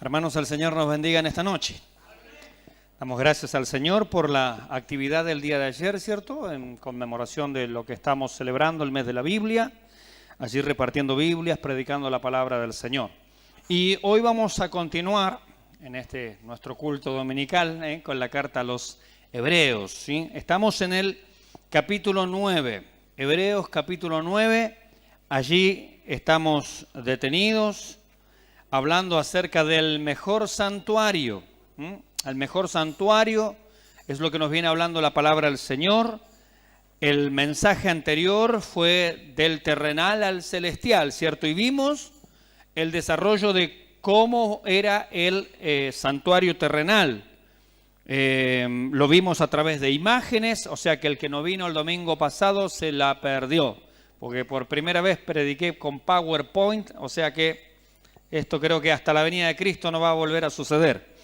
Hermanos, el Señor nos bendiga en esta noche. Damos gracias al Señor por la actividad del día de ayer, ¿cierto? En conmemoración de lo que estamos celebrando, el mes de la Biblia, allí repartiendo Biblias, predicando la palabra del Señor. Y hoy vamos a continuar en nuestro culto dominical con la carta a los Hebreos, ¿sí? Estamos en el capítulo 9, Hebreos capítulo 9, allí estamos detenidos hablando acerca del mejor santuario. El mejor santuario es lo que nos viene hablando la palabra del Señor. El mensaje anterior fue del terrenal al celestial, ¿cierto? Y vimos el desarrollo de cómo era el santuario terrenal. Lo vimos a través de imágenes, o sea que el que no vino el domingo pasado se la perdió, porque por primera vez prediqué con PowerPoint, o sea que esto creo que hasta la venida de Cristo no va a volver a suceder.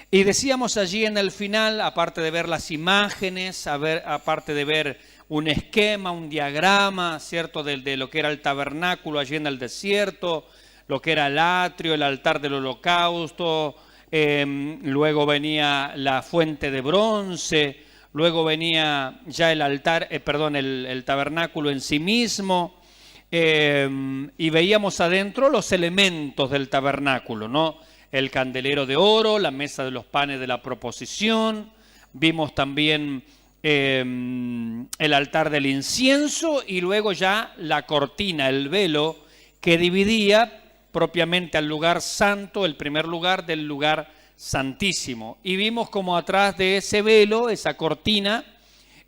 Y decíamos allí en el final, aparte de ver las imágenes, aparte de ver un esquema, un diagrama, ¿cierto? De lo que era el tabernáculo allí en el desierto, lo que era el atrio, el altar del holocausto, luego venía la fuente de bronce, luego venía ya el altar, el tabernáculo en sí mismo, y veíamos adentro los elementos del tabernáculo, ¿no? El candelero de oro, la mesa de los panes de la proposición, vimos también el altar del incienso y luego ya la cortina, el velo que dividía propiamente al lugar santo, el primer lugar del lugar santísimo. Y vimos como atrás de ese velo, esa cortina,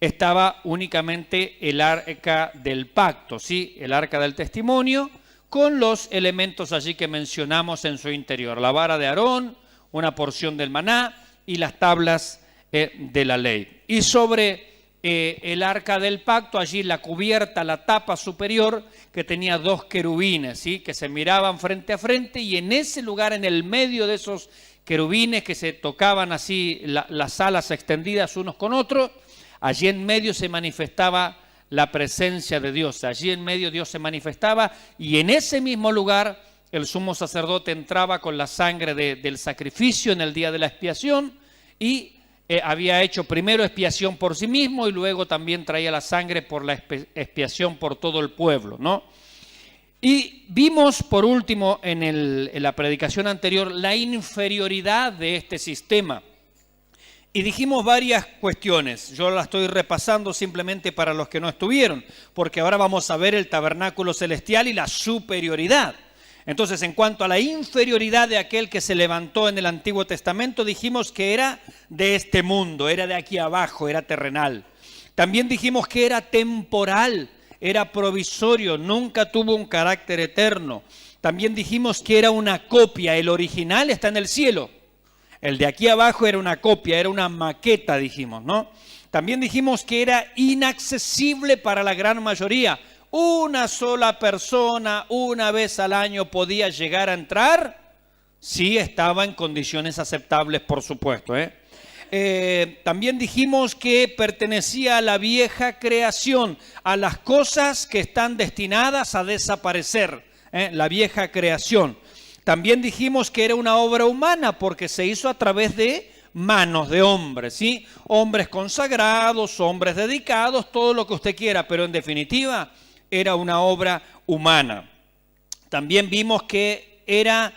estaba únicamente el arca del pacto, ¿sí? El arca del testimonio, con los elementos allí que mencionamos en su interior. La vara de Aarón, una porción del maná y las tablas de la ley. Y sobre el arca del pacto, allí la cubierta, la tapa superior, que tenía dos querubines, ¿sí? Que se miraban frente a frente, y en ese lugar, en el medio de esos querubines que se tocaban así las alas extendidas unos con otros, allí en medio se manifestaba la presencia de Dios. Allí en medio Dios se manifestaba, y en ese mismo lugar el sumo sacerdote entraba con la sangre del sacrificio en el día de la expiación, y había hecho primero expiación por sí mismo y luego también traía la sangre por la expiación por todo el pueblo, ¿no? Y vimos por último en la predicación anterior la inferioridad de este sistema. Y dijimos varias cuestiones, yo las estoy repasando simplemente para los que no estuvieron, porque ahora vamos a ver el tabernáculo celestial y la superioridad. Entonces, en cuanto a la inferioridad de aquel que se levantó en el Antiguo Testamento, dijimos que era de este mundo, era de aquí abajo, era terrenal. También dijimos que era temporal, era provisorio, nunca tuvo un carácter eterno. También dijimos que era una copia, el original está en el cielo. El de aquí abajo era una copia, era una maqueta, dijimos, ¿no? También dijimos que era inaccesible para la gran mayoría. Una sola persona, una vez al año podía llegar a entrar, si estaba en condiciones aceptables, por supuesto, También dijimos que pertenecía a la vieja creación, a las cosas que están destinadas a desaparecer, la vieja creación. También dijimos que era una obra humana porque se hizo a través de manos de hombres, ¿sí? Hombres consagrados, hombres dedicados, todo lo que usted quiera, pero en definitiva era una obra humana. También vimos que era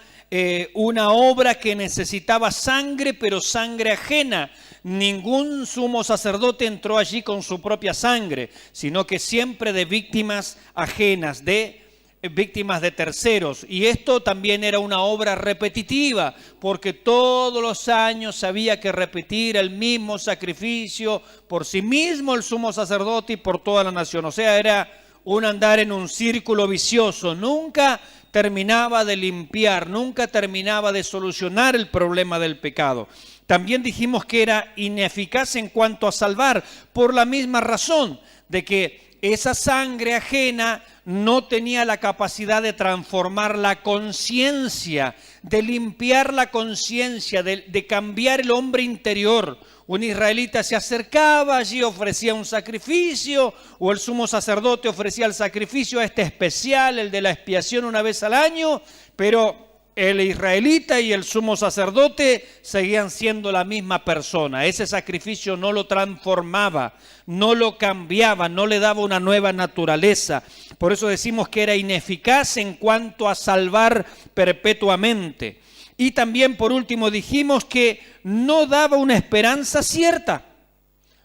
una obra que necesitaba sangre, pero sangre ajena. Ningún sumo sacerdote entró allí con su propia sangre, sino que siempre de víctimas ajenas, de víctimas de terceros. Y esto también era una obra repetitiva, porque todos los años había que repetir el mismo sacrificio por sí mismo el sumo sacerdote y por toda la nación. O sea, era un andar en un círculo vicioso. Nunca terminaba de limpiar, nunca terminaba de solucionar el problema del pecado. También dijimos que era ineficaz en cuanto a salvar, por la misma razón de que esa sangre ajena no tenía la capacidad de transformar la conciencia, de limpiar la conciencia, de cambiar el hombre interior. Un israelita se acercaba, allí ofrecía un sacrificio, o el sumo sacerdote ofrecía el sacrificio especial, el de la expiación una vez al año, pero el israelita y el sumo sacerdote seguían siendo la misma persona. Ese sacrificio no lo transformaba, no lo cambiaba, no le daba una nueva naturaleza. Por eso decimos que era ineficaz en cuanto a salvar perpetuamente. Y también, por último, dijimos que no daba una esperanza cierta.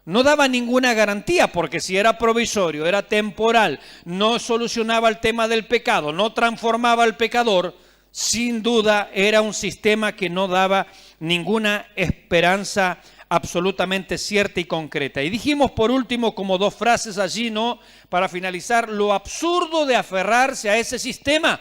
No daba ninguna garantía, porque si era provisorio, era temporal, no solucionaba el tema del pecado, no transformaba al pecador, sin duda era un sistema que no daba ninguna esperanza absolutamente cierta y concreta. Y dijimos por último, como dos frases allí, ¿no?, para finalizar, lo absurdo de aferrarse a ese sistema.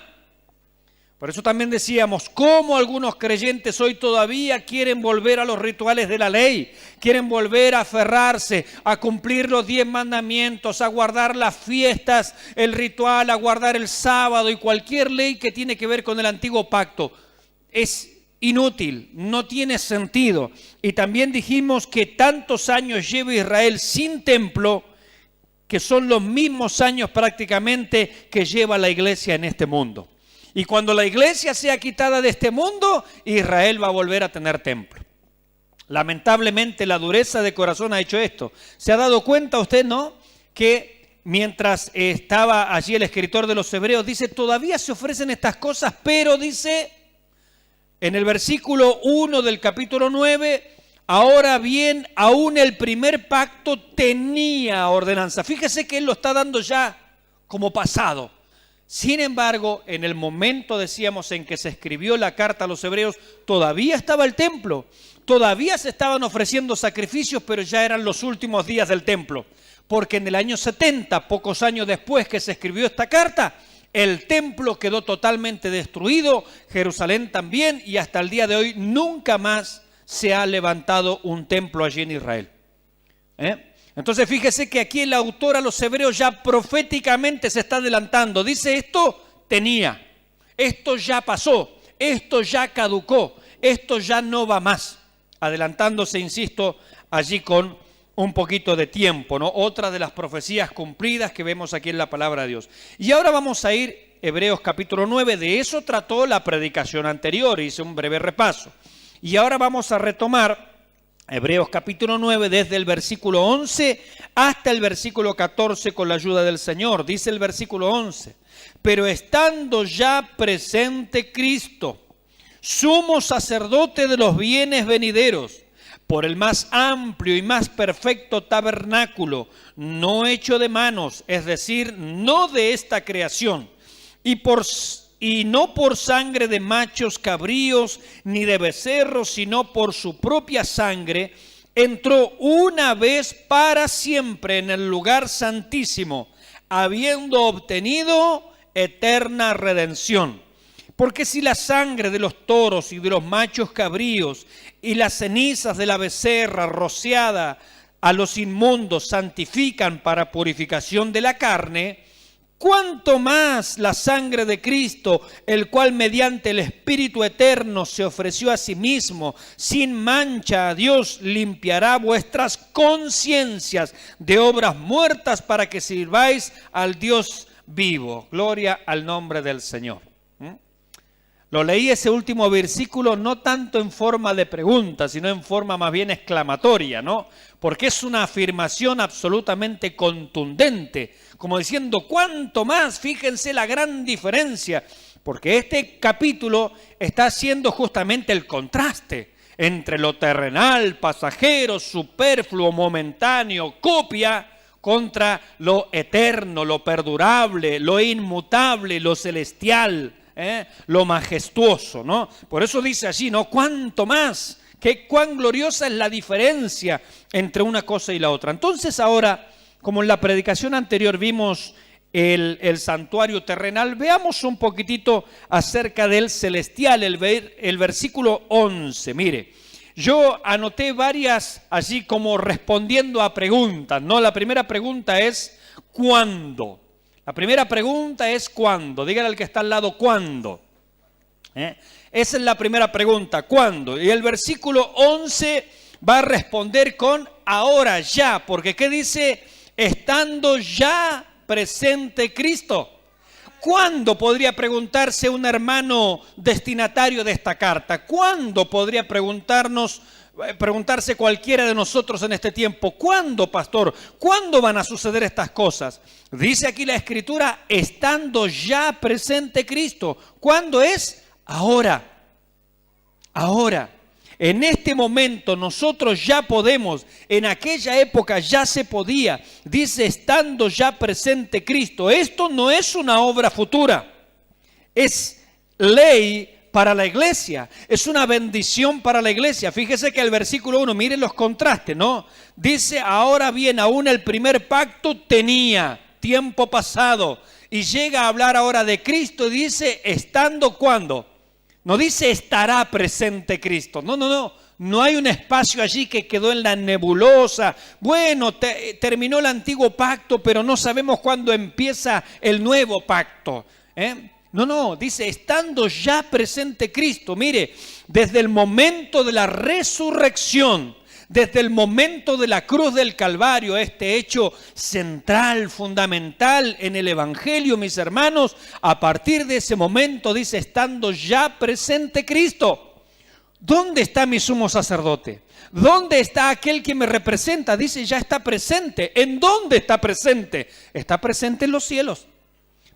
Por eso también decíamos, cómo algunos creyentes hoy todavía quieren volver a los rituales de la ley, quieren volver a aferrarse, a cumplir los 10 mandamientos, a guardar las fiestas, el ritual, a guardar el sábado y cualquier ley que tiene que ver con el antiguo pacto. Es inútil, no tiene sentido. Y también dijimos que tantos años lleva Israel sin templo, que son los mismos años prácticamente que lleva la iglesia en este mundo. Y cuando la iglesia sea quitada de este mundo, Israel va a volver a tener templo. Lamentablemente la dureza de corazón ha hecho esto. ¿Se ha dado cuenta usted, no?, que mientras estaba allí el escritor de los Hebreos, dice, todavía se ofrecen estas cosas, pero dice en el versículo 1 del capítulo 9, ahora bien, aún el primer pacto tenía ordenanza. Fíjese que él lo está dando ya como pasado. Sin embargo, en el momento, decíamos, en que se escribió la carta a los hebreos, todavía estaba el templo, todavía se estaban ofreciendo sacrificios, pero ya eran los últimos días del templo. Porque en el año 70, pocos años después que se escribió esta carta, el templo quedó totalmente destruido, Jerusalén también, y hasta el día de hoy nunca más se ha levantado un templo allí en Israel. Entonces fíjese que aquí el autor a los hebreos ya proféticamente se está adelantando. Dice, esto tenía, esto ya pasó, esto ya caducó, esto ya no va más. Adelantándose, insisto, allí con un poquito de tiempo, ¿no? Otra de las profecías cumplidas que vemos aquí en la palabra de Dios. Y ahora vamos a ir, Hebreos capítulo 9, de eso trató la predicación anterior, hice un breve repaso. Y ahora vamos a retomar Hebreos capítulo 9, desde el versículo 11 hasta el versículo 14 con la ayuda del Señor. Dice el versículo 11, pero estando ya presente Cristo, sumo sacerdote de los bienes venideros, por el más amplio y más perfecto tabernáculo, no hecho de manos, es decir, no de esta creación, y no por sangre de machos cabríos ni de becerros, sino por su propia sangre, entró una vez para siempre en el lugar santísimo, habiendo obtenido eterna redención. Porque si la sangre de los toros y de los machos cabríos y las cenizas de la becerra rociada a los inmundos santifican para purificación de la carne, ¿cuánto más la sangre de Cristo, el cual mediante el Espíritu Eterno se ofreció a sí mismo, sin mancha a Dios, limpiará vuestras conciencias de obras muertas para que sirváis al Dios vivo? Gloria al nombre del Señor. Lo leí ese último versículo no tanto en forma de pregunta, sino en forma más bien exclamatoria, ¿no? Porque es una afirmación absolutamente contundente, como diciendo, ¿cuánto más? Fíjense la gran diferencia, porque este capítulo está haciendo justamente el contraste entre lo terrenal, pasajero, superfluo, momentáneo, copia, contra lo eterno, lo perdurable, lo inmutable, lo celestial, lo majestuoso, ¿no? Por eso dice allí, ¿no? ¿Cuánto más? ¿Cuán gloriosa es la diferencia entre una cosa y la otra? Entonces ahora, como en la predicación anterior vimos el santuario terrenal, veamos un poquitito acerca del celestial, el versículo 11. Mire, yo anoté varias allí como respondiendo a preguntas, ¿no? La primera pregunta es, ¿cuándo? La primera pregunta es ¿cuándo? Dígale al que está al lado, ¿cuándo? Esa es la primera pregunta, ¿cuándo? Y el versículo 11 va a responder con ahora, ya, porque ¿qué dice? Estando ya presente Cristo. ¿cuándo podría preguntarse un hermano destinatario de esta carta? ¿Cuándo podría preguntarse cualquiera de nosotros en este tiempo? ¿Cuándo, pastor? ¿Cuándo van a suceder estas cosas? Dice aquí la Escritura, estando ya presente Cristo. ¿Cuándo es? Ahora. Ahora. En este momento nosotros ya podemos, en aquella época ya se podía, dice estando ya presente Cristo. Esto no es una obra futura, es ley para la iglesia, es una bendición para la iglesia. Fíjese que el versículo 1, miren los contrastes, ¿no? Dice, ahora bien, aún el primer pacto tenía tiempo pasado, y llega a hablar ahora de Cristo y dice, estando ¿cuándo? No dice estará presente Cristo. No hay un espacio allí que quedó en la nebulosa. Bueno, terminó el antiguo pacto, pero no sabemos cuándo empieza el nuevo pacto. Dice estando ya presente Cristo. Mire, desde el momento de la resurrección, desde el momento de la cruz del Calvario, este hecho central, fundamental en el Evangelio, mis hermanos, a partir de ese momento dice, estando ya presente Cristo. ¿Dónde está mi sumo sacerdote? ¿Dónde está aquel que me representa? Dice, ya está presente. ¿En dónde está presente? Está presente en los cielos.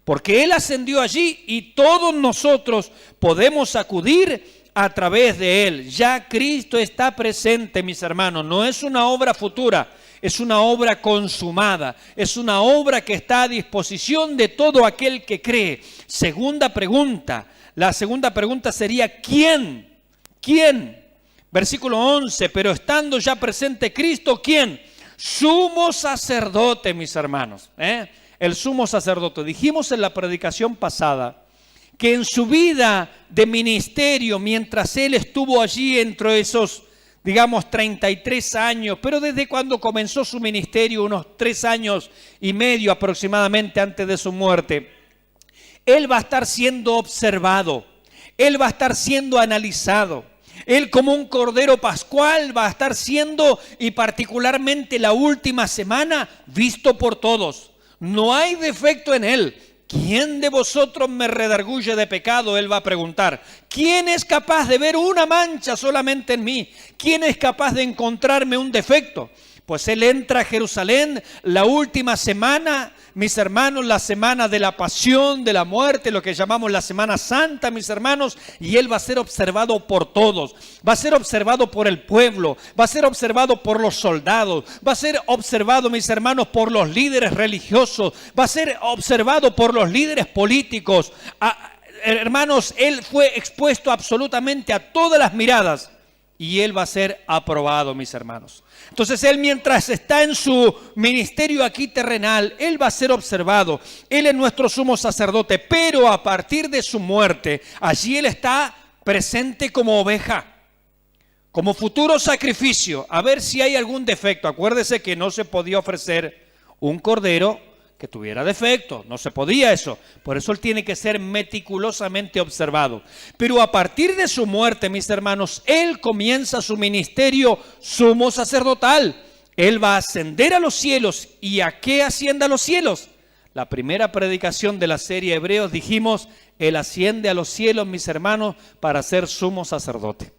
Porque Él ascendió allí y todos nosotros podemos acudir a través de Él. Ya Cristo está presente, mis hermanos. No es una obra futura, es una obra consumada. Es una obra que está a disposición de todo aquel que cree. Segunda pregunta. La segunda pregunta sería, ¿quién? ¿Quién? Versículo 11, pero estando ya presente Cristo, ¿quién? Sumo sacerdote, mis hermanos. El sumo sacerdote. Dijimos en la predicación pasada que en su vida de ministerio, mientras él estuvo allí entre esos, 33 años, pero desde cuando comenzó su ministerio, unos 3 años y medio aproximadamente antes de su muerte, él va a estar siendo observado, él va a estar siendo analizado. Él como un cordero pascual va a estar siendo, y particularmente la última semana, visto por todos. No hay defecto en él. ¿Quién de vosotros me redarguye de pecado? Él va a preguntar. ¿Quién es capaz de ver una mancha solamente en mí? ¿Quién es capaz de encontrarme un defecto? Pues él entra a Jerusalén la última semana, mis hermanos, la semana de la pasión, de la muerte, lo que llamamos la Semana Santa, mis hermanos, y él va a ser observado por todos, va a ser observado por el pueblo, va a ser observado por los soldados, va a ser observado, mis hermanos, por los líderes religiosos, va a ser observado por los líderes políticos. Hermanos, él fue expuesto absolutamente a todas las miradas. Y él va a ser aprobado, mis hermanos. Entonces él, mientras está en su ministerio aquí terrenal, él va a ser observado. Él es nuestro sumo sacerdote, pero a partir de su muerte, allí él está presente como oveja, como futuro sacrificio, a ver si hay algún defecto. Acuérdese que no se podía ofrecer un cordero que tuviera defecto, no se podía eso. Por eso él tiene que ser meticulosamente observado. Pero a partir de su muerte, mis hermanos, él comienza su ministerio sumo sacerdotal. Él va a ascender a los cielos. ¿Y a qué asciende a los cielos? La primera predicación de la serie Hebreos dijimos, él asciende a los cielos, mis hermanos, para ser sumo sacerdote,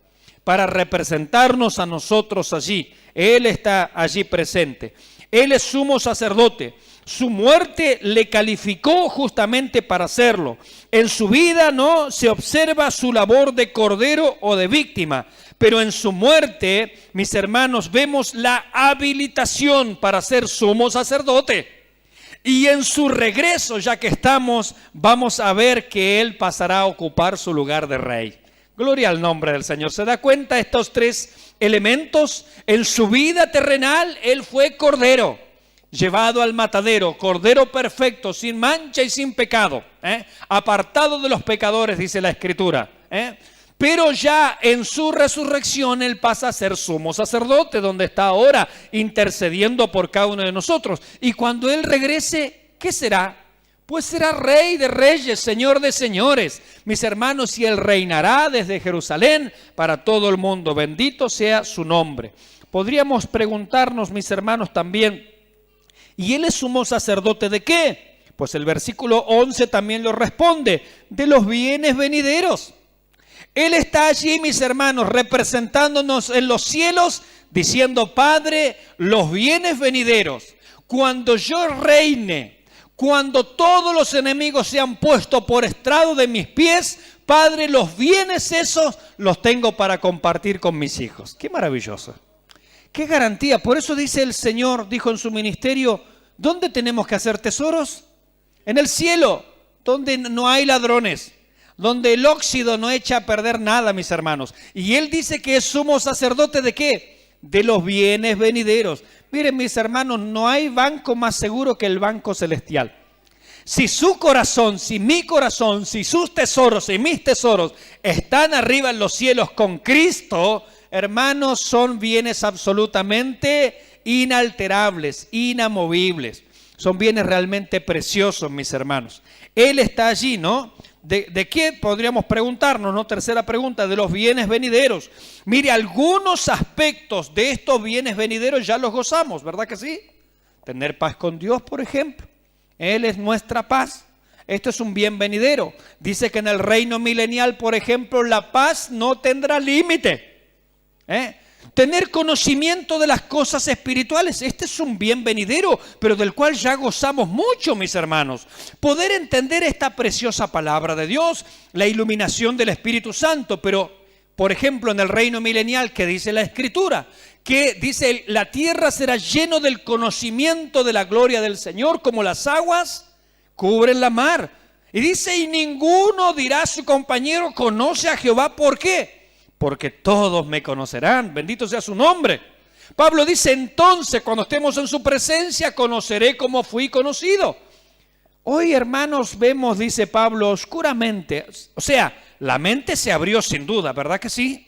para representarnos a nosotros allí. Él está allí presente. Él es sumo sacerdote. Su muerte le calificó justamente para hacerlo. En su vida no se observa su labor de cordero o de víctima, pero en su muerte, mis hermanos, vemos la habilitación para ser sumo sacerdote. Y en su regreso, ya que estamos, vamos a ver que él pasará a ocupar su lugar de rey. Gloria al nombre del Señor. ¿Se da cuenta estos 3 elementos? En su vida terrenal, él fue cordero, llevado al matadero, cordero perfecto, sin mancha y sin pecado, apartado de los pecadores, dice la Escritura. Pero ya en su resurrección él pasa a ser sumo sacerdote, donde está ahora intercediendo por cada uno de nosotros. Y cuando él regrese, ¿qué será? Pues será rey de reyes, señor de señores, mis hermanos, y él reinará desde Jerusalén para todo el mundo. Bendito sea su nombre. Podríamos preguntarnos, mis hermanos, también, ¿y él es sumo sacerdote de qué? Pues el versículo 11 también lo responde, de los bienes venideros. Él está allí, mis hermanos, representándonos en los cielos, diciendo, Padre, los bienes venideros, cuando yo reine, cuando todos los enemigos sean puestos por estrado de mis pies, Padre, los bienes esos los tengo para compartir con mis hijos. Qué maravilloso. Qué garantía. Por eso dice el Señor, dijo en su ministerio, ¿dónde tenemos que hacer tesoros? En el cielo, donde no hay ladrones, donde el óxido no echa a perder nada, mis hermanos. Y Él dice que es sumo sacerdote ¿de qué? De los bienes venideros. Miren, mis hermanos, no hay banco más seguro que el banco celestial. Si su corazón, si mi corazón, si sus tesoros y mis tesoros están arriba en los cielos con Cristo, hermanos, son bienes absolutamente inalterables, inamovibles. Son bienes realmente preciosos, mis hermanos. Él está allí, ¿no? ¿De qué podríamos preguntarnos, no? Tercera pregunta, de los bienes venideros. Mire, algunos aspectos de estos bienes venideros ya los gozamos, ¿verdad que sí? Tener paz con Dios, por ejemplo. Él es nuestra paz. Esto es un bien venidero. Dice que en el reino milenial, por ejemplo, la paz no tendrá límite. Tener conocimiento de las cosas espirituales, este es un bien venidero, pero del cual ya gozamos mucho, mis hermanos. Poder entender esta preciosa palabra de Dios, la iluminación del Espíritu Santo, pero, por ejemplo, en el reino milenial, ¿qué dice la Escritura? Que dice, la tierra será lleno del conocimiento de la gloria del Señor, como las aguas cubren la mar. Y dice, y ninguno dirá a su compañero, conoce a Jehová, ¿por qué? Porque todos me conocerán, bendito sea su nombre. Pablo dice, entonces, cuando estemos en su presencia, conoceré cómo fui conocido. Hoy, hermanos, vemos, dice Pablo, oscuramente. O sea, la mente se abrió sin duda, ¿verdad que sí?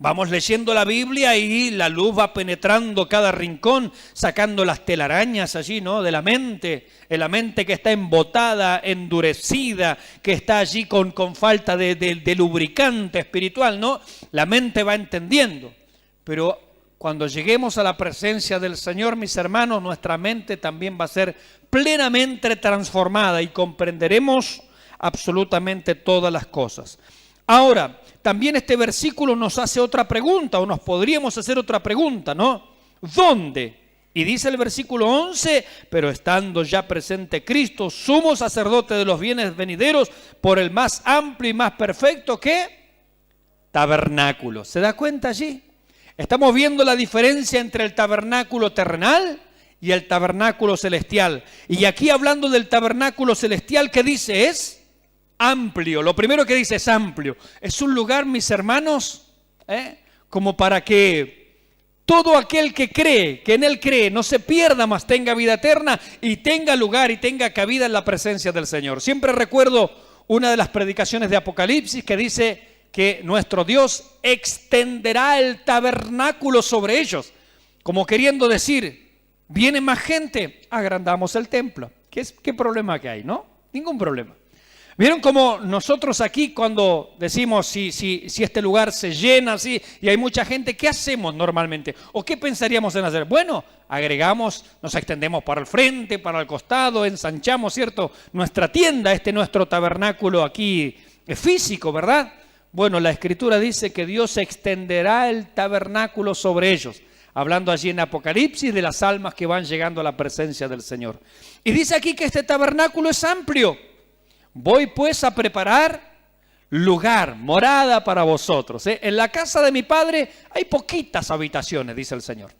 Vamos leyendo la Biblia y la luz va penetrando cada rincón, sacando las telarañas allí, ¿no? De la mente que está embotada, endurecida, que está allí con falta de lubricante espiritual, ¿no? La mente va entendiendo. Pero cuando lleguemos a la presencia del Señor, mis hermanos, nuestra mente también va a ser plenamente transformada y comprenderemos absolutamente todas las cosas. Ahora, también este versículo nos hace otra pregunta, o nos podríamos hacer otra pregunta, ¿no? ¿Dónde? Y dice el versículo 11, pero estando ya presente Cristo, sumo sacerdote de los bienes venideros, por el más amplio y más perfecto, ¿qué? Tabernáculo. ¿Se da cuenta allí? Estamos viendo la diferencia entre el tabernáculo terrenal y el tabernáculo celestial. Y aquí hablando del tabernáculo celestial, ¿qué dice? Es amplio. Lo primero que dice es amplio. Es un lugar, mis hermanos, como para que todo aquel que cree, que en Él cree, no se pierda, mas tenga vida eterna y tenga lugar y tenga cabida en la presencia del Señor. Siempre recuerdo una de las predicaciones de Apocalipsis que dice que nuestro Dios extenderá el tabernáculo sobre ellos, como queriendo decir, viene más gente, agrandamos el templo. ¿Qué problema que hay? ¿No? Ningún problema. ¿Vieron cómo nosotros aquí cuando decimos si este lugar se llena así y hay mucha gente, ¿qué hacemos normalmente? ¿O qué pensaríamos en hacer? Bueno, agregamos, nos extendemos para el frente, para el costado, ensanchamos, ¿cierto? Nuestra tienda, nuestro tabernáculo aquí físico, ¿verdad? Bueno, la Escritura dice que Dios extenderá el tabernáculo sobre ellos, hablando allí en Apocalipsis de las almas que van llegando a la presencia del Señor. Y dice aquí que este tabernáculo es amplio. Voy pues a preparar lugar, morada para vosotros. En la casa de mi Padre hay poquitas habitaciones, dice el Señor.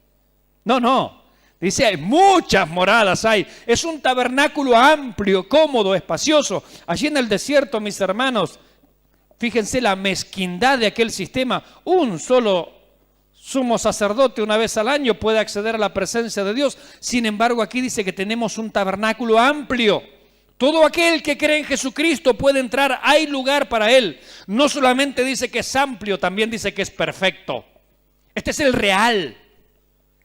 No, dice hay muchas moradas hay. Es un tabernáculo amplio, cómodo, espacioso. Allí en el desierto, mis hermanos, fíjense la mezquindad de aquel sistema. Un solo sumo sacerdote una vez al año puede acceder a la presencia de Dios. Sin embargo, aquí dice que tenemos un tabernáculo amplio. Todo aquel que cree en Jesucristo puede entrar, hay lugar para él. No solamente dice que es amplio, también dice que es perfecto. Este es el real.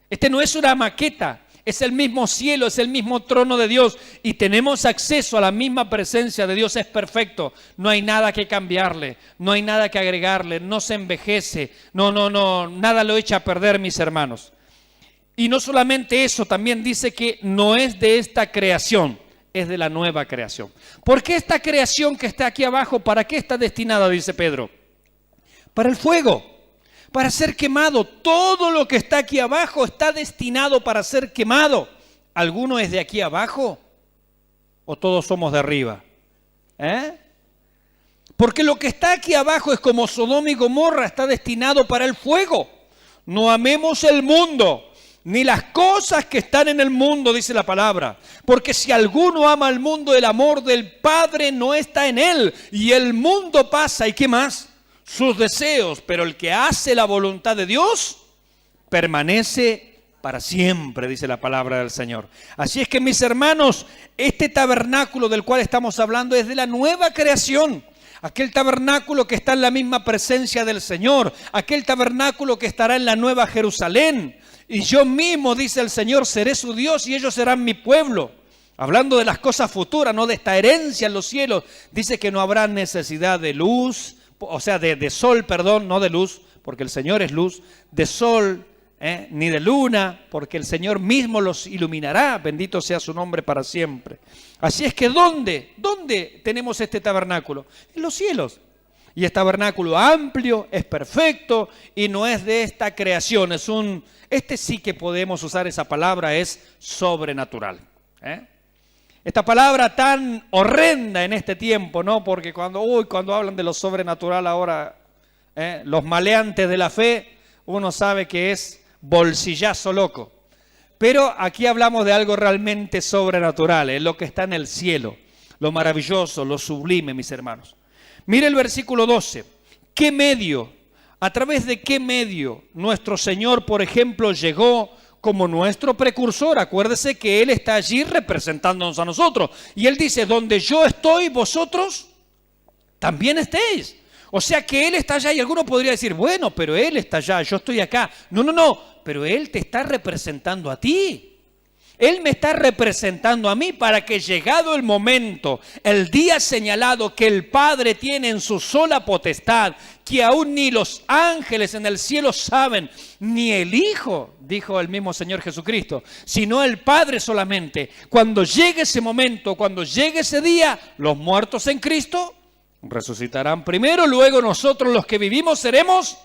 Este no es una maqueta, es el mismo cielo, es el mismo trono de Dios. Y tenemos acceso a la misma presencia de Dios, es perfecto. No hay nada que cambiarle, no hay nada que agregarle, no se envejece. No, nada lo echa a perder, mis hermanos. Y no solamente eso, también dice que no es de esta creación. es de la nueva creación. ¿Por qué esta creación que está aquí abajo, para qué está destinada, dice Pedro? Para el fuego, para ser quemado. Todo lo que está aquí abajo está destinado para ser quemado. ¿Alguno es de aquí abajo o todos somos de arriba? Porque lo que está aquí abajo es como Sodoma y Gomorra, está destinado para el fuego. No amemos el mundo, ni las cosas que están en el mundo, dice la palabra. Porque si alguno ama al mundo, el amor del Padre no está en él. Y el mundo pasa, ¿y qué más? Sus deseos, pero el que hace la voluntad de Dios permanece para siempre, dice la palabra del Señor. Así es que, mis hermanos, este tabernáculo del cual estamos hablando es de la nueva creación. Aquel tabernáculo que está en la misma presencia del Señor, aquel tabernáculo que estará en la nueva Jerusalén. Y yo mismo, dice el Señor, seré su Dios y ellos serán mi pueblo. Hablando de las cosas futuras, no de esta herencia en los cielos, dice que no habrá necesidad de luz, o sea, de sol, perdón, no de luz, porque el Señor es luz, de sol, ni de luna, porque el Señor mismo los iluminará, bendito sea su nombre para siempre. Así es que ¿dónde tenemos este tabernáculo? En los cielos. Y este tabernáculo amplio, es perfecto y no es de esta creación, este sí que podemos usar esa palabra, es sobrenatural. Esta palabra tan horrenda en este tiempo, ¿no? Porque cuando hablan de lo sobrenatural ahora, los maleantes de la fe, uno sabe que es bolsillazo loco. Pero aquí hablamos de algo realmente sobrenatural, es lo que está en el cielo, lo maravilloso, lo sublime, mis hermanos. Mire el versículo 12. ¿Qué medio, a través de qué medio nuestro Señor, por ejemplo, llegó como nuestro precursor? Acuérdese que Él está allí representándonos a nosotros. Y Él dice, donde yo estoy, vosotros también estéis. O sea que Él está allá y alguno podría decir, bueno, pero Él está allá, yo estoy acá. No, pero Él te está representando a ti. Él me está representando a mí para que llegado el momento, el día señalado que el Padre tiene en su sola potestad, que aún ni los ángeles en el cielo saben, ni el Hijo, dijo el mismo Señor Jesucristo, sino el Padre solamente. Cuando llegue ese momento, cuando llegue ese día, los muertos en Cristo resucitarán primero, luego nosotros los que vivimos seremos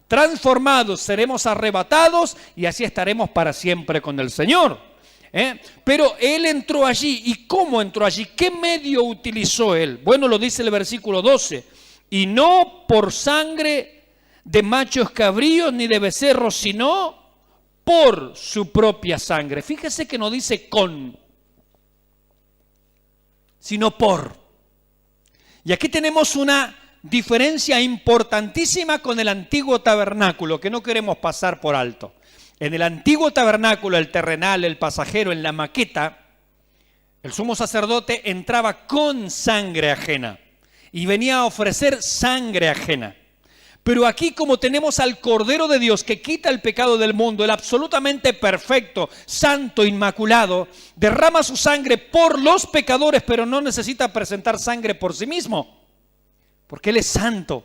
transformados, seremos arrebatados y así estaremos para siempre con el Señor. Pero Él entró allí. ¿Y cómo entró allí? ¿Qué medio utilizó Él? Bueno, lo dice el versículo 12. Y no por sangre de machos cabríos ni de becerros, sino por su propia sangre. Fíjese que no dice con, sino por. Y aquí tenemos una diferencia importantísima con el antiguo tabernáculo que no queremos pasar por alto. En el antiguo tabernáculo, el terrenal, el pasajero, en la maqueta, el sumo sacerdote entraba con sangre ajena y venía a ofrecer sangre ajena. Pero aquí, como tenemos al Cordero de Dios que quita el pecado del mundo, el absolutamente perfecto, santo, inmaculado, derrama su sangre por los pecadores, pero no necesita presentar sangre por sí mismo, porque Él es santo.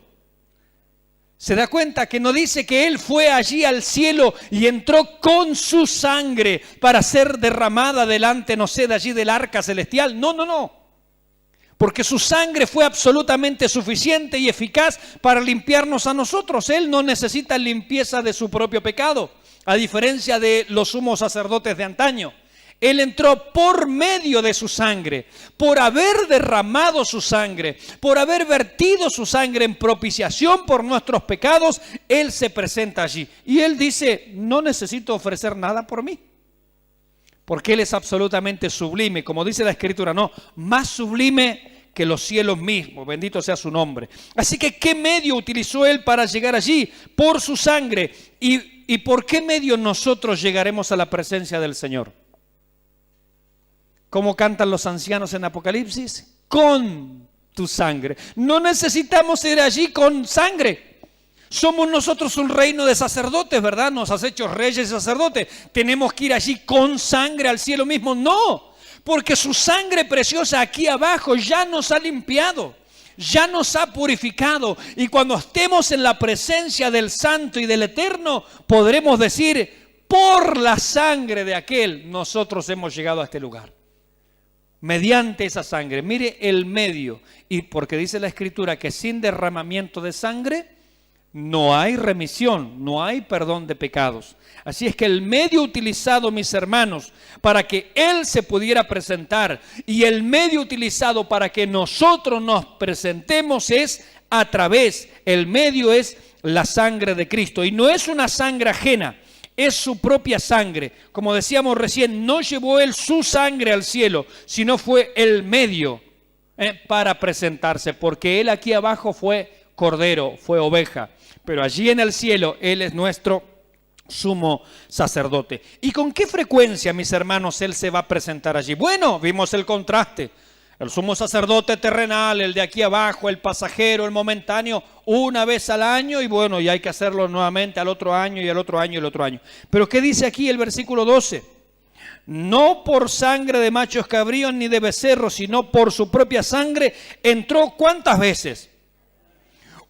Se da cuenta que no dice que Él fue allí al cielo y entró con su sangre para ser derramada delante, no sé, de allí del arca celestial. No. Porque su sangre fue absolutamente suficiente y eficaz para limpiarnos a nosotros. Él no necesita limpieza de su propio pecado, a diferencia de los sumos sacerdotes de antaño. Él entró por medio de su sangre, por haber derramado su sangre, por haber vertido su sangre en propiciación por nuestros pecados. Él se presenta allí. Y Él dice, no necesito ofrecer nada por mí, porque Él es absolutamente sublime. Como dice la Escritura, no, más sublime que los cielos mismos, bendito sea su nombre. Así que, ¿qué medio utilizó Él para llegar allí? Por su sangre. ¿Y por qué medio nosotros llegaremos a la presencia del Señor? ¿Cómo cantan los ancianos en Apocalipsis? Con tu sangre. No necesitamos ir allí con sangre. Somos nosotros un reino de sacerdotes, ¿verdad? Nos has hecho reyes y sacerdotes. ¿Tenemos que ir allí con sangre al cielo mismo? No, porque su sangre preciosa aquí abajo ya nos ha limpiado, ya nos ha purificado. Y cuando estemos en la presencia del Santo y del Eterno, podremos decir, por la sangre de aquel, nosotros hemos llegado a este lugar. mediante esa sangre. Mire el medio, y porque dice la Escritura que sin derramamiento de sangre no hay remisión, no hay perdón de pecados. Así es que el medio utilizado, mis hermanos, para que Él se pudiera presentar y el medio utilizado para que nosotros nos presentemos es a través, el medio es la sangre de Cristo. Y no es una sangre ajena, es su propia sangre. Como decíamos recién, no llevó Él su sangre al cielo, sino fue el medio para presentarse, porque Él aquí abajo fue cordero, fue oveja, pero allí en el cielo Él es nuestro sumo sacerdote. ¿Y con qué frecuencia, mis hermanos, Él se va a presentar allí? Bueno, vimos el contraste. El sumo sacerdote terrenal, el de aquí abajo, el pasajero, el momentáneo, una vez al año, y bueno, y hay que hacerlo nuevamente al otro año y al otro año y al otro año. Pero ¿qué dice aquí el versículo 12? No por sangre de machos cabríos ni de becerros, sino por su propia sangre entró ¿cuántas veces?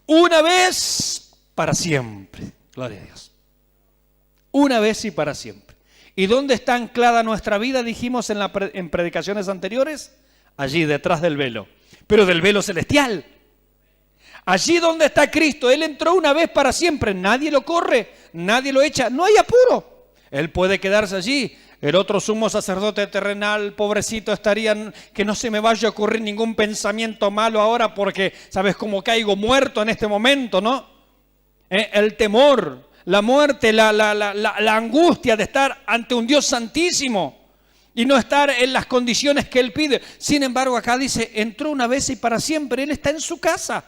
Una vez para siempre. Gloria a Dios. Una vez y para siempre. ¿Y dónde está anclada nuestra vida? Dijimos en predicaciones anteriores. Allí detrás del velo, pero del velo celestial. Allí donde está Cristo, Él entró una vez para siempre. Nadie lo corre, nadie lo echa, no hay apuro. Él puede quedarse allí. El otro sumo sacerdote terrenal, pobrecito, estaría, que no se me vaya a ocurrir ningún pensamiento malo ahora porque, ¿sabes cómo caigo muerto en este momento, no? El temor, la muerte, la angustia de estar ante un Dios santísimo y no estar en las condiciones que Él pide. Sin embargo, acá dice, entró una vez y para siempre. Él está en su casa.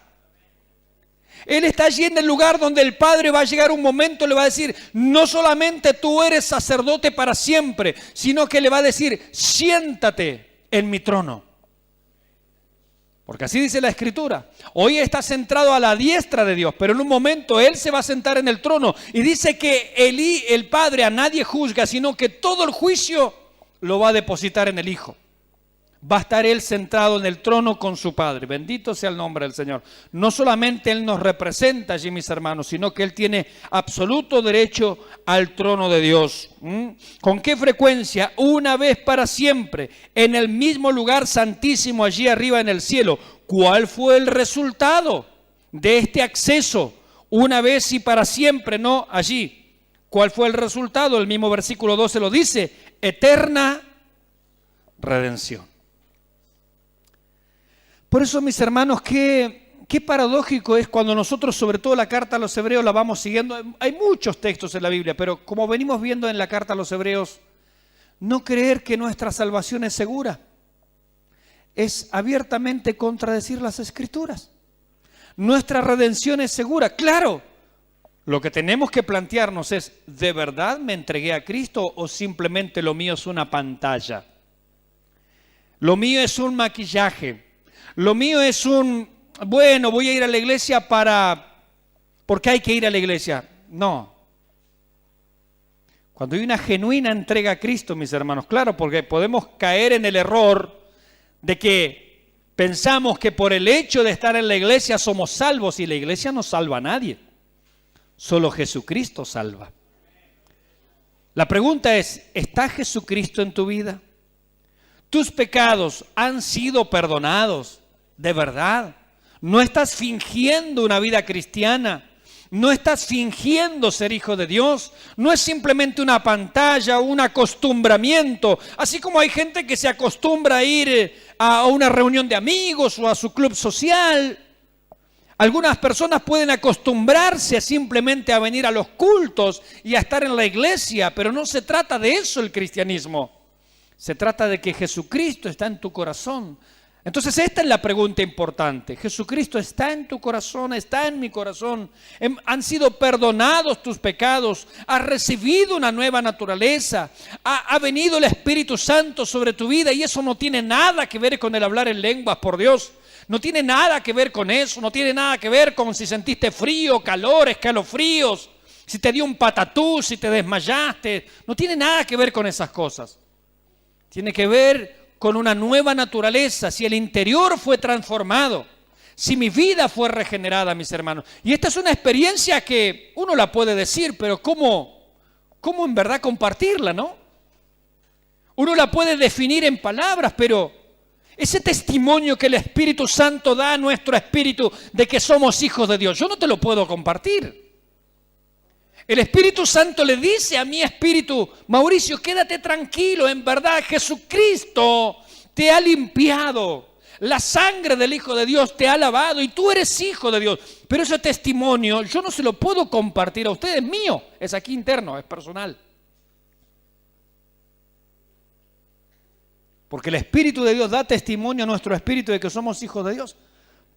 Él está allí en el lugar donde el Padre va a llegar un momento, le va a decir, no solamente tú eres sacerdote para siempre, sino que le va a decir, siéntate en mi trono. Porque así dice la Escritura. Hoy está centrado a la diestra de Dios, pero en un momento Él se va a sentar en el trono. Y dice que el Padre a nadie juzga, sino que todo el juicio lo va a depositar en el Hijo. Va a estar Él sentado en el trono con su Padre. Bendito sea el nombre del Señor. No solamente Él nos representa allí, mis hermanos, sino que Él tiene absoluto derecho al trono de Dios. ¿Con qué frecuencia? Una vez para siempre, en el mismo lugar santísimo allí arriba en el cielo. ¿Cuál fue el resultado de este acceso? Una vez y para siempre, no allí. ¿Cuál fue el resultado? El mismo versículo 12 lo dice. Eterna redención. Por eso, mis hermanos, qué paradójico es cuando nosotros, sobre todo la carta a los hebreos, la vamos siguiendo. Hay muchos textos en la Biblia, pero como venimos viendo en la carta a los hebreos, no creer que nuestra salvación es segura es abiertamente contradecir las Escrituras. Nuestra redención es segura, claro. Lo que tenemos que plantearnos es, ¿de verdad me entregué a Cristo o simplemente lo mío es una pantalla? Lo mío es un maquillaje. Lo mío es bueno, voy a ir a la iglesia porque hay que ir a la iglesia. No. Cuando hay una genuina entrega a Cristo, mis hermanos, claro, porque podemos caer en el error de que pensamos que por el hecho de estar en la iglesia somos salvos y la iglesia no salva a nadie. Solo Jesucristo salva. La pregunta es, ¿está Jesucristo en tu vida? ¿Tus pecados han sido perdonados de verdad? ¿No estás fingiendo una vida cristiana? ¿No estás fingiendo ser hijo de Dios? No es simplemente una pantalla o un acostumbramiento. Así como hay gente que se acostumbra a ir a una reunión de amigos o a su club social. Algunas personas pueden acostumbrarse simplemente a venir a los cultos y a estar en la iglesia, pero no se trata de eso el cristianismo. Se trata de que Jesucristo está en tu corazón. Entonces esta es la pregunta importante. Jesucristo está en tu corazón, está en mi corazón. Han sido perdonados tus pecados, has recibido una nueva naturaleza, ha venido el Espíritu Santo sobre tu vida y eso no tiene nada que ver con el hablar en lenguas, por Dios. No tiene nada que ver con eso, no tiene nada que ver con si sentiste frío, calor, escalofríos, si te dio un patatús, si te desmayaste. No tiene nada que ver con esas cosas. Tiene que ver con una nueva naturaleza, si el interior fue transformado, si mi vida fue regenerada, mis hermanos. Y esta es una experiencia que uno la puede decir, pero ¿cómo en verdad compartirla, no? Uno la puede definir en palabras, pero Ese testimonio que el Espíritu Santo da a nuestro espíritu de que somos hijos de Dios, yo no te lo puedo compartir. El Espíritu Santo le dice a mi espíritu: Mauricio, quédate tranquilo, en verdad Jesucristo te ha limpiado. La sangre del Hijo de Dios te ha lavado y tú eres hijo de Dios. Pero ese testimonio yo no se lo puedo compartir a ustedes, es mío, es aquí interno, es personal. Porque el Espíritu de Dios da testimonio a nuestro espíritu de que somos hijos de Dios.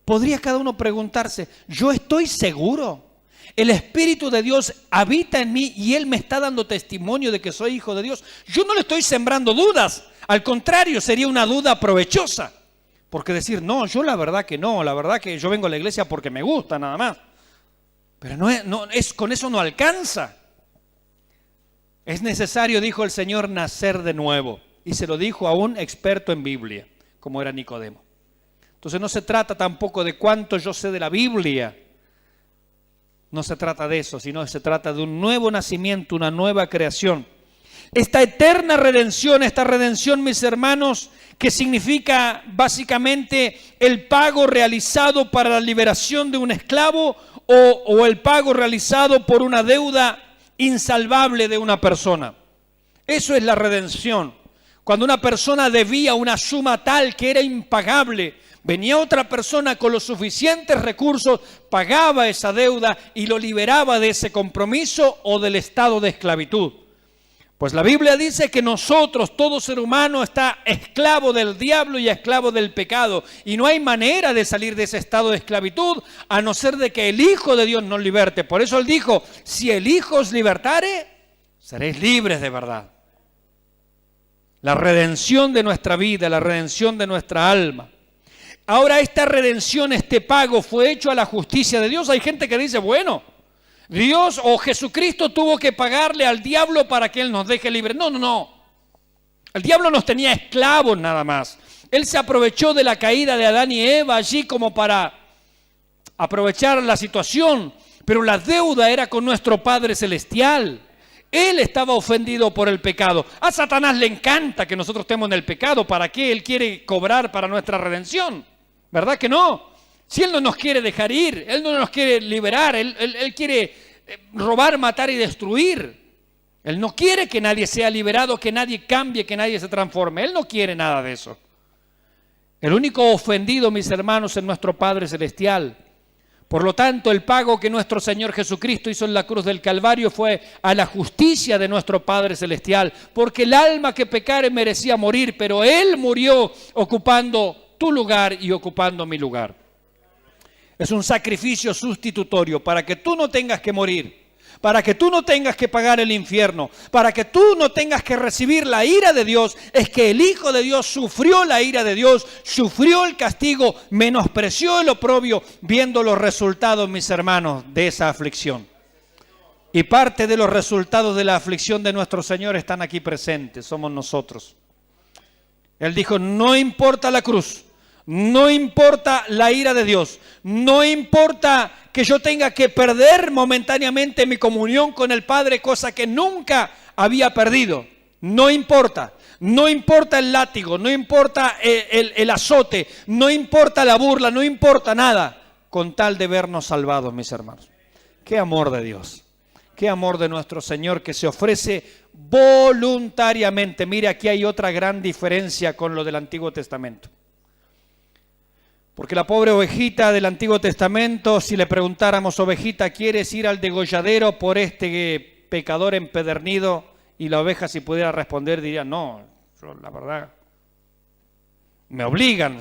Podría cada uno preguntarse: ¿yo estoy seguro? El Espíritu de Dios habita en mí y Él me está dando testimonio de que soy hijo de Dios. Yo no le estoy sembrando dudas, al contrario, sería una duda provechosa. Porque decir: no, yo la verdad que no, la verdad que yo vengo a la iglesia porque me gusta nada más. Pero con eso no alcanza. Es necesario, dijo el Señor, nacer de nuevo. Y se lo dijo a un experto en Biblia, como era Nicodemo. Entonces no se trata tampoco de cuánto yo sé de la Biblia. No se trata de eso, sino se trata de un nuevo nacimiento, una nueva creación. Esta eterna redención, mis hermanos, que significa básicamente el pago realizado para la liberación de un esclavo o el pago realizado por una deuda insalvable de una persona. Eso es la redención. Cuando una persona debía una suma tal que era impagable, venía otra persona con los suficientes recursos, pagaba esa deuda y lo liberaba de ese compromiso o del estado de esclavitud. Pues la Biblia dice que nosotros, todo ser humano, está esclavo del diablo y esclavo del pecado. Y no hay manera de salir de ese estado de esclavitud a no ser de que el Hijo de Dios nos liberte. Por eso Él dijo: si el Hijo os libertare, seréis libres de verdad. La redención de nuestra vida, la redención de nuestra alma. Ahora, esta redención, este pago fue hecho a la justicia de Dios. Hay gente que dice: bueno, Dios o Jesucristo tuvo que pagarle al diablo para que Él nos deje libres. No. El diablo nos tenía esclavos nada más. Él se aprovechó de la caída de Adán y Eva allí como para aprovechar la situación. Pero la deuda era con nuestro Padre Celestial. Él estaba ofendido por el pecado. A Satanás le encanta que nosotros estemos en el pecado. ¿Para qué? Él quiere cobrar para nuestra redención. ¿Verdad que no? Si Él no nos quiere dejar ir, Él no nos quiere liberar, Él quiere robar, matar y destruir. Él no quiere que nadie sea liberado, que nadie cambie, que nadie se transforme. Él no quiere nada de eso. El único ofendido, mis hermanos, es nuestro Padre Celestial. Por lo tanto, el pago que nuestro Señor Jesucristo hizo en la cruz del Calvario fue a la justicia de nuestro Padre Celestial, porque el alma que pecare merecía morir, pero Él murió ocupando tu lugar y ocupando mi lugar. Es un sacrificio sustitutorio para que tú no tengas que morir, para que tú no tengas que pagar el infierno, para que tú no tengas que recibir la ira de Dios. Es que el Hijo de Dios sufrió la ira de Dios, sufrió el castigo, menospreció el oprobio, viendo los resultados, mis hermanos, de esa aflicción. Y parte de los resultados de la aflicción de nuestro Señor están aquí presentes, somos nosotros. Él dijo: no importa la cruz, no importa la ira de Dios, no importa que yo tenga que perder momentáneamente mi comunión con el Padre, cosa que nunca había perdido. No importa el látigo, no importa el azote, no importa la burla, no importa nada, con tal de vernos salvados, mis hermanos. Qué amor de Dios, qué amor de nuestro Señor, que se ofrece voluntariamente. Mire, aquí hay otra gran diferencia con lo del Antiguo Testamento. Porque la pobre ovejita del Antiguo Testamento, si le preguntáramos: ovejita, ¿quieres ir al degolladero por este pecador empedernido? Y la oveja, si pudiera responder, diría: no, yo, la verdad, me obligan,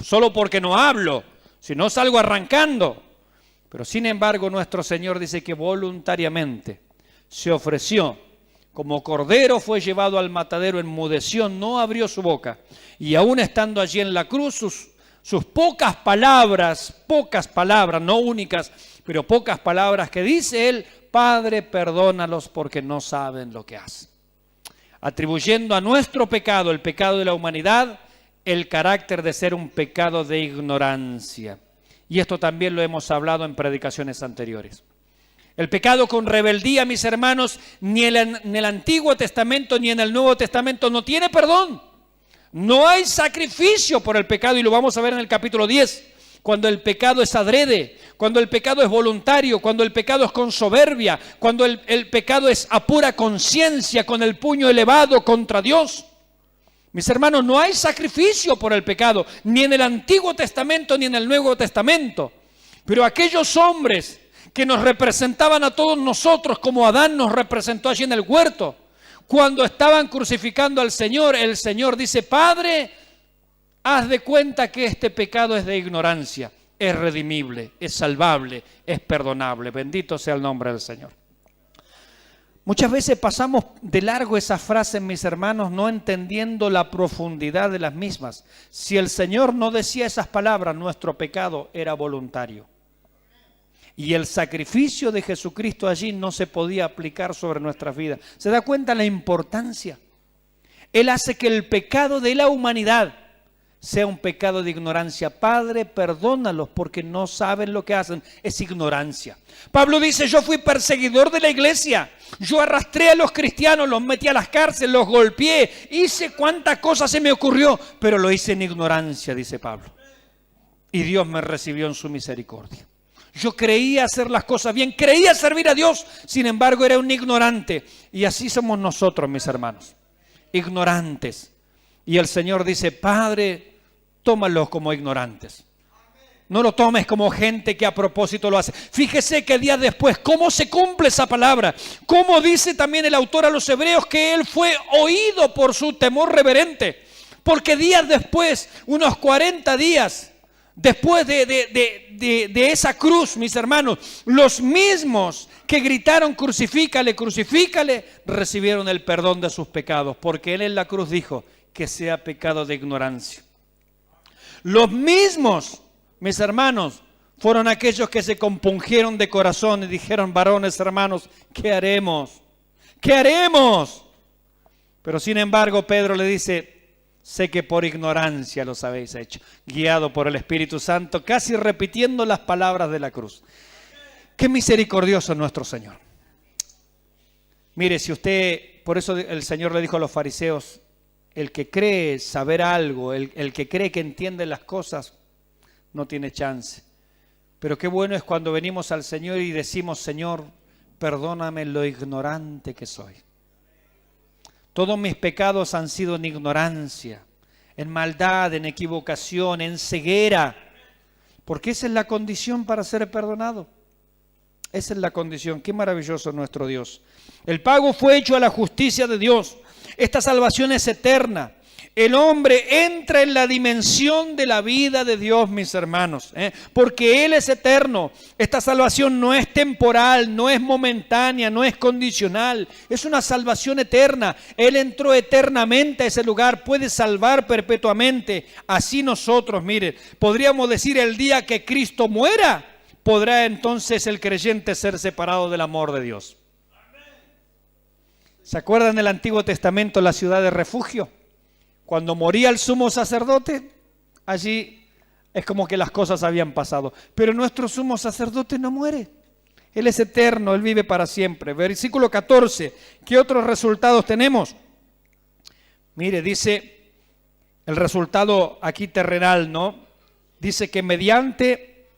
solo porque no hablo, si no salgo arrancando. Pero sin embargo, nuestro Señor dice que voluntariamente se ofreció. Como cordero fue llevado al matadero, enmudeció, no abrió su boca. Y aún estando allí en la cruz, sus pocas palabras, no únicas, pero pocas palabras que dice Él: Padre, perdónalos porque no saben lo que hacen. Atribuyendo a nuestro pecado, el pecado de la humanidad, el carácter de ser un pecado de ignorancia. Y esto también lo hemos hablado en predicaciones anteriores. El pecado con rebeldía, mis hermanos, ni en el Antiguo Testamento ni en el Nuevo Testamento no tiene perdón. No hay sacrificio por el pecado, y lo vamos a ver en el capítulo 10. Cuando el pecado es adrede, cuando el pecado es voluntario, cuando el pecado es con soberbia, cuando el pecado es a pura conciencia, con el puño elevado contra Dios. Mis hermanos, no hay sacrificio por el pecado, ni en el Antiguo Testamento ni en el Nuevo Testamento. Pero aquellos hombres que nos representaban a todos nosotros, como Adán nos representó allí en el huerto, cuando estaban crucificando al Señor, el Señor dice: Padre, haz de cuenta que este pecado es de ignorancia, es redimible, es salvable, es perdonable. Bendito sea el nombre del Señor. Muchas veces pasamos de largo esas frases, mis hermanos, no entendiendo la profundidad de las mismas. Si el Señor no decía esas palabras, nuestro pecado era voluntario. Y el sacrificio de Jesucristo allí no se podía aplicar sobre nuestras vidas. ¿Se da cuenta la importancia? Él hace que el pecado de la humanidad sea un pecado de ignorancia. Padre, perdónalos porque no saben lo que hacen. Es ignorancia. Pablo dice: yo fui perseguidor de la iglesia. Yo arrastré a los cristianos, los metí a las cárceles, los golpeé. Hice cuántas cosas se me ocurrió, pero lo hice en ignorancia, dice Pablo. Y Dios me recibió en su misericordia. Yo creía hacer las cosas bien, creía servir a Dios, sin embargo era un ignorante. Y así somos nosotros, mis hermanos, ignorantes. Y el Señor dice: Padre, tómalos como ignorantes. No lo tomes como gente que a propósito lo hace. Fíjese que días después, ¿cómo se cumple esa palabra? ¿Cómo dice también el autor a los hebreos que él fue oído por su temor reverente? Porque días después, unos 40 días después de esa cruz, mis hermanos, los mismos que gritaron: crucifícale, crucifícale, recibieron el perdón de sus pecados, porque él en la cruz dijo que sea pecado de ignorancia. Los mismos, mis hermanos, fueron aquellos que se compungieron de corazón y dijeron: varones, hermanos, ¿qué haremos? ¿Qué haremos? Pero sin embargo Pedro le dice: sé que por ignorancia los habéis hecho, guiado por el Espíritu Santo, casi repitiendo las palabras de la cruz. Qué misericordioso es nuestro Señor. Mire, si usted, por eso el Señor le dijo a los fariseos: el que cree saber algo, el que cree que entiende las cosas, no tiene chance. Pero qué bueno es cuando venimos al Señor y decimos: Señor, perdóname lo ignorante que soy. Todos mis pecados han sido en ignorancia, en maldad, en equivocación, en ceguera. Porque esa es la condición para ser perdonado. Esa es la condición. Qué maravilloso es nuestro Dios. El pago fue hecho a la justicia de Dios. Esta salvación es eterna. El hombre entra en la dimensión de la vida de Dios, mis hermanos, porque Él es eterno. Esta salvación no es temporal, no es momentánea, no es condicional. Es una salvación eterna. Él entró eternamente a ese lugar, puede salvar perpetuamente. Así nosotros, mire, podríamos decir: el día que Cristo muera, podrá entonces el creyente ser separado del amor de Dios. ¿Se acuerdan del Antiguo Testamento, la ciudad de refugio? Cuando moría el sumo sacerdote, allí es como que las cosas habían pasado. Pero nuestro sumo sacerdote no muere. Él es eterno, Él vive para siempre. Versículo 14, ¿qué otros resultados tenemos? Mire, dice el resultado aquí terrenal, ¿no? Dice que mediante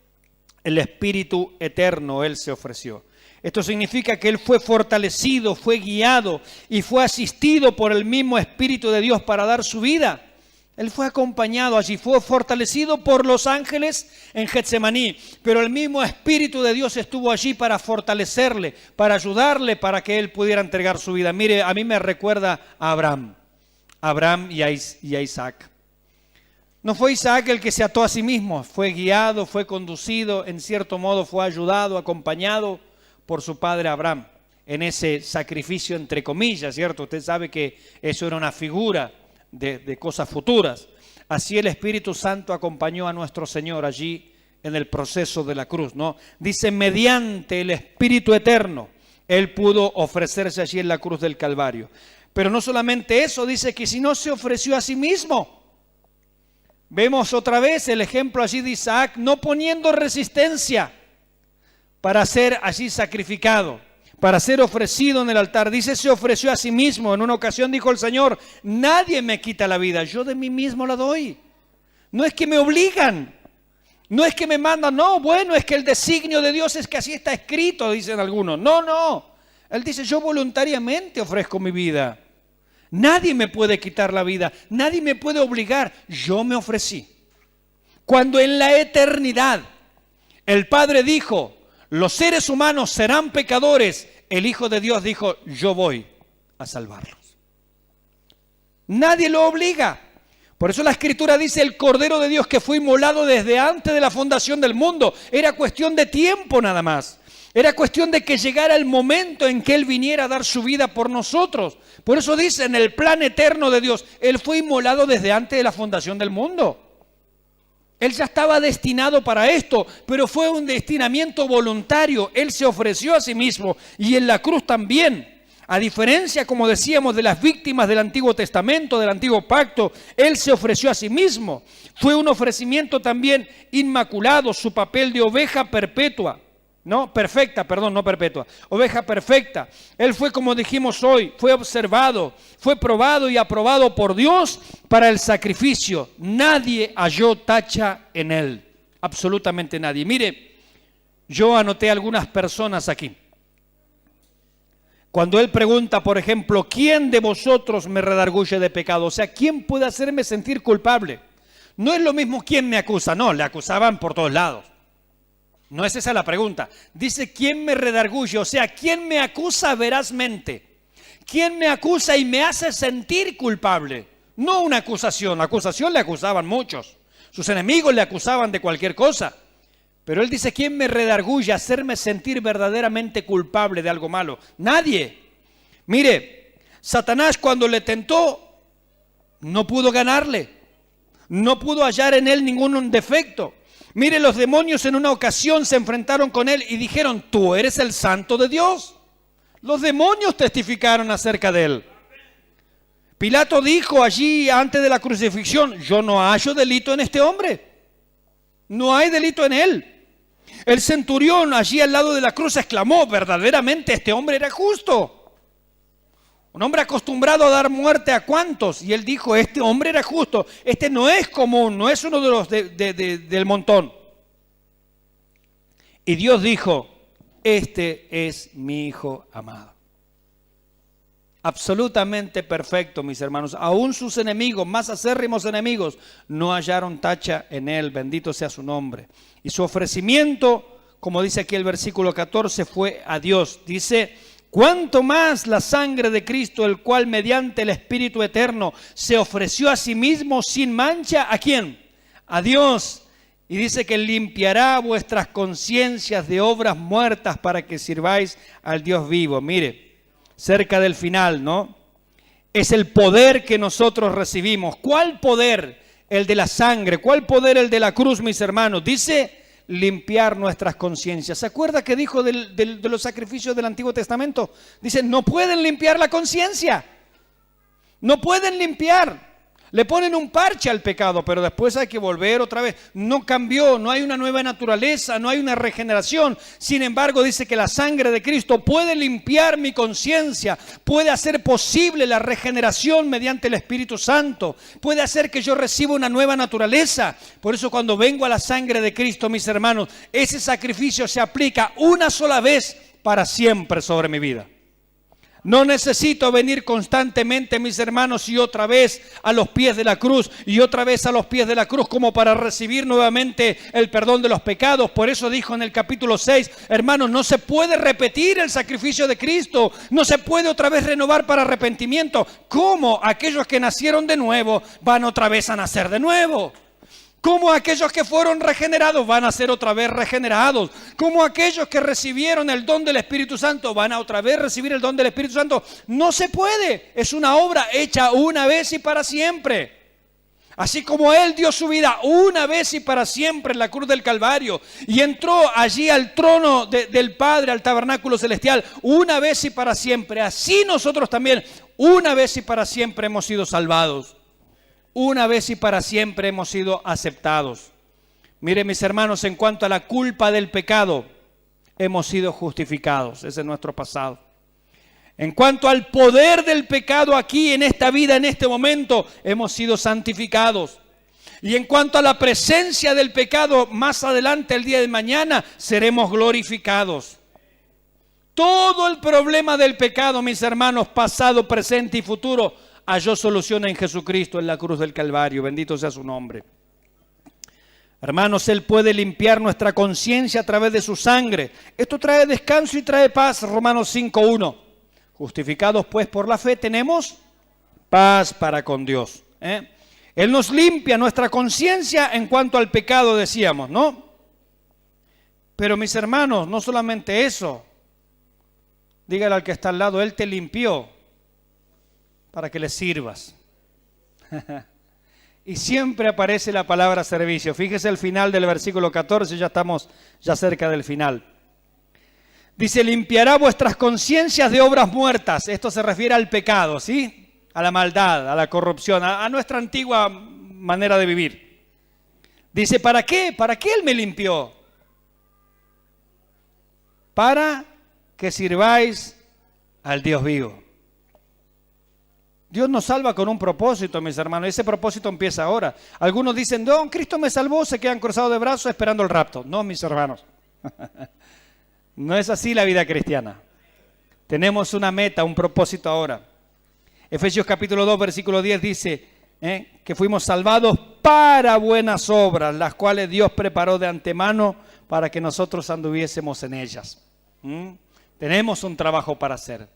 el Espíritu eterno Él se ofreció. Esto significa que Él fue fortalecido, fue guiado y fue asistido por el mismo Espíritu de Dios para dar su vida. Él fue acompañado allí, fue fortalecido por los ángeles en Getsemaní, pero el mismo Espíritu de Dios estuvo allí para fortalecerle, para ayudarle, para que Él pudiera entregar su vida. Mire, a mí me recuerda a Abraham y a Isaac. No fue Isaac el que se ató a sí mismo, fue guiado, fue conducido, en cierto modo fue ayudado, acompañado por su padre Abraham, en ese sacrificio entre comillas, ¿cierto? Usted sabe que eso era una figura de cosas futuras. Así el Espíritu Santo acompañó a nuestro Señor allí en el proceso de la cruz, ¿no? Dice, mediante el Espíritu eterno, Él pudo ofrecerse allí en la cruz del Calvario. Pero no solamente eso, dice que si no se ofreció a sí mismo. Vemos otra vez el ejemplo allí de Isaac, no poniendo resistencia para ser allí sacrificado, para ser ofrecido en el altar. Dice, se ofreció a sí mismo. En una ocasión dijo el Señor, nadie me quita la vida, yo de mí mismo la doy. No es que me obligan, no es que me mandan, no, bueno, es que el designio de Dios es que así está escrito, dicen algunos. No, Él dice, yo voluntariamente ofrezco mi vida. Nadie me puede quitar la vida, nadie me puede obligar, yo me ofrecí. Cuando en la eternidad el Padre dijo, los seres humanos serán pecadores, el Hijo de Dios dijo, yo voy a salvarlos. Nadie lo obliga. Por eso la Escritura dice, el Cordero de Dios que fue inmolado desde antes de la fundación del mundo. Era cuestión de tiempo nada más. Era cuestión de que llegara el momento en que Él viniera a dar su vida por nosotros. Por eso dice, en el plan eterno de Dios, Él fue inmolado desde antes de la fundación del mundo. Él ya estaba destinado para esto, pero fue un destinamiento voluntario. Él se ofreció a sí mismo y en la cruz también. A diferencia, como decíamos, de las víctimas del Antiguo Testamento, del Antiguo Pacto, Él se ofreció a sí mismo. Fue un ofrecimiento también inmaculado, su papel de oveja perpetua. No, perfecta, perdón, no perpetua. Oveja perfecta. Él fue, como dijimos hoy, fue observado, fue probado y aprobado por Dios para el sacrificio. Nadie halló tacha en Él. Absolutamente nadie. Mire, yo anoté algunas personas aquí. Cuando Él pregunta, por ejemplo, ¿quién de vosotros me redarguye de pecado? O sea, ¿quién puede hacerme sentir culpable? No es lo mismo quién me acusa, no, le acusaban por todos lados. No es esa la pregunta. Dice, ¿quién me redarguye? O sea, ¿quién me acusa verazmente? ¿Quién me acusa y me hace sentir culpable? No una acusación. La acusación le acusaban muchos. Sus enemigos le acusaban de cualquier cosa. Pero Él dice, ¿quién me redarguye? Hacerme sentir verdaderamente culpable de algo malo. Nadie. Mire, Satanás cuando le tentó, no pudo ganarle. No pudo hallar en Él ningún defecto. Mire, los demonios en una ocasión se enfrentaron con Él y dijeron, tú eres el Santo de Dios. Los demonios testificaron acerca de Él. Pilato dijo allí antes de la crucifixión, yo no hallo delito en este hombre. No hay delito en Él. El centurión allí al lado de la cruz exclamó, verdaderamente este hombre era justo. Un hombre acostumbrado a dar muerte a cuantos. Y él dijo, este hombre era justo. Este no es común, no es uno de los del montón. Y Dios dijo, este es mi Hijo amado. Absolutamente perfecto, mis hermanos. Aún sus enemigos, más acérrimos enemigos, no hallaron tacha en Él. Bendito sea su nombre. Y su ofrecimiento, como dice aquí el versículo 14, fue a Dios. Dice, cuánto más la sangre de Cristo, el cual mediante el Espíritu Eterno se ofreció a sí mismo sin mancha. ¿A quién? A Dios. Y dice que limpiará vuestras conciencias de obras muertas para que sirváis al Dios vivo. Mire, cerca del final, ¿no? Es el poder que nosotros recibimos. ¿Cuál poder? El de la sangre. ¿Cuál poder? El de la cruz, mis hermanos. Dice limpiar nuestras conciencias. ¿Se acuerda que dijo de los sacrificios del Antiguo Testamento? Dice, no pueden limpiar la conciencia. No pueden limpiar. Le ponen un parche al pecado, pero después hay que volver otra vez. No cambió, no hay una nueva naturaleza, no hay una regeneración. Sin embargo, dice que la sangre de Cristo puede limpiar mi conciencia, puede hacer posible la regeneración mediante el Espíritu Santo, puede hacer que yo reciba una nueva naturaleza. Por eso cuando vengo a la sangre de Cristo, mis hermanos, ese sacrificio se aplica una sola vez para siempre sobre mi vida. No necesito venir constantemente, mis hermanos, y otra vez a los pies de la cruz, y otra vez a los pies de la cruz, como para recibir nuevamente el perdón de los pecados. Por eso dijo en el capítulo 6, hermanos, no se puede repetir el sacrificio de Cristo, no se puede otra vez renovar para arrepentimiento. ¿Cómo aquellos que nacieron de nuevo van otra vez a nacer de nuevo? Como aquellos que fueron regenerados van a ser otra vez regenerados. Como aquellos que recibieron el don del Espíritu Santo van a otra vez recibir el don del Espíritu Santo. No se puede. Es una obra hecha una vez y para siempre. Así como Él dio su vida una vez y para siempre en la cruz del Calvario y entró allí al trono del Padre, al tabernáculo celestial, una vez y para siempre. Así nosotros también una vez y para siempre hemos sido salvados. Una vez y para siempre hemos sido aceptados. Miren, mis hermanos, en cuanto a la culpa del pecado, hemos sido justificados. Ese es nuestro pasado. En cuanto al poder del pecado aquí, en esta vida, en este momento, hemos sido santificados. Y en cuanto a la presencia del pecado, más adelante, el día de mañana, seremos glorificados. Todo el problema del pecado, mis hermanos, pasado, presente y futuro, halló solución en Jesucristo, en la cruz del Calvario. Bendito sea su nombre. Hermanos, Él puede limpiar nuestra conciencia a través de su sangre. Esto trae descanso y trae paz. Romanos 5:1. Justificados pues por la fe, tenemos paz para con Dios. Él nos limpia nuestra conciencia en cuanto al pecado, decíamos, ¿no? Pero mis hermanos, no solamente eso. Dígale al que está al lado, Él te limpió para que le sirvas. Y siempre aparece la palabra servicio. Fíjese el final del versículo 14, ya estamos ya cerca del final. Dice, limpiará vuestras conciencias de obras muertas. Esto se refiere al pecado, ¿sí? A la maldad, a la corrupción, a nuestra antigua manera de vivir. Dice, ¿para qué? ¿Para qué Él me limpió? Para que sirváis al Dios vivo. Dios nos salva con un propósito, mis hermanos. Ese propósito empieza ahora. Algunos dicen, no, Cristo me salvó, se quedan cruzados de brazos esperando el rapto. No, mis hermanos. No es así la vida cristiana. Tenemos una meta, un propósito ahora. Efesios capítulo 2, versículo 10 dice que fuimos salvados para buenas obras, las cuales Dios preparó de antemano para que nosotros anduviésemos en ellas. Tenemos un trabajo para hacer.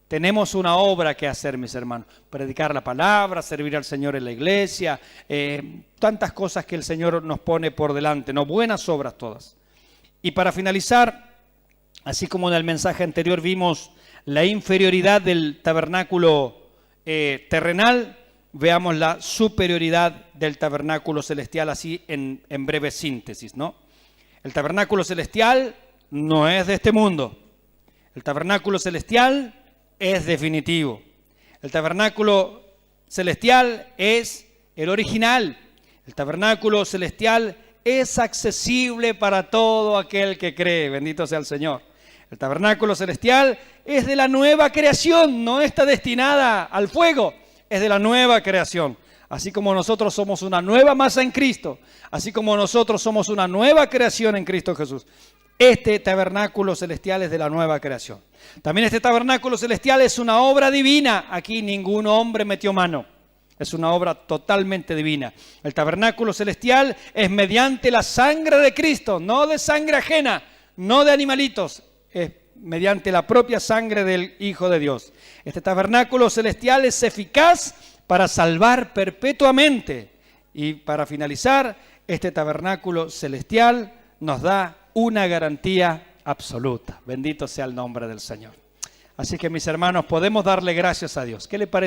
Tenemos una obra que hacer, mis hermanos. Predicar la palabra, servir al Señor en la iglesia, tantas cosas que el Señor nos pone por delante, ¿no? Buenas obras todas. Y para finalizar, así como en el mensaje anterior vimos la inferioridad del tabernáculo terrenal, veamos la superioridad del tabernáculo celestial, así en breve síntesis, ¿no? El tabernáculo celestial no es de este mundo. El tabernáculo celestial es definitivo. El tabernáculo celestial es el original. El tabernáculo celestial es accesible para todo aquel que cree. Bendito sea el Señor. El tabernáculo celestial es de la nueva creación, no está destinada al fuego, es de la nueva creación. Así como nosotros somos una nueva masa en Cristo, así como nosotros somos una nueva creación en Cristo Jesús. Este tabernáculo celestial es de la nueva creación. También este tabernáculo celestial es una obra divina. Aquí ningún hombre metió mano. Es una obra totalmente divina. El tabernáculo celestial es mediante la sangre de Cristo, no de sangre ajena, no de animalitos. Es mediante la propia sangre del Hijo de Dios. Este tabernáculo celestial es eficaz para salvar perpetuamente. Y para finalizar, este tabernáculo celestial nos da una garantía absoluta. Bendito sea el nombre del Señor. Así que mis hermanos, podemos darle gracias a Dios. ¿Qué le parece?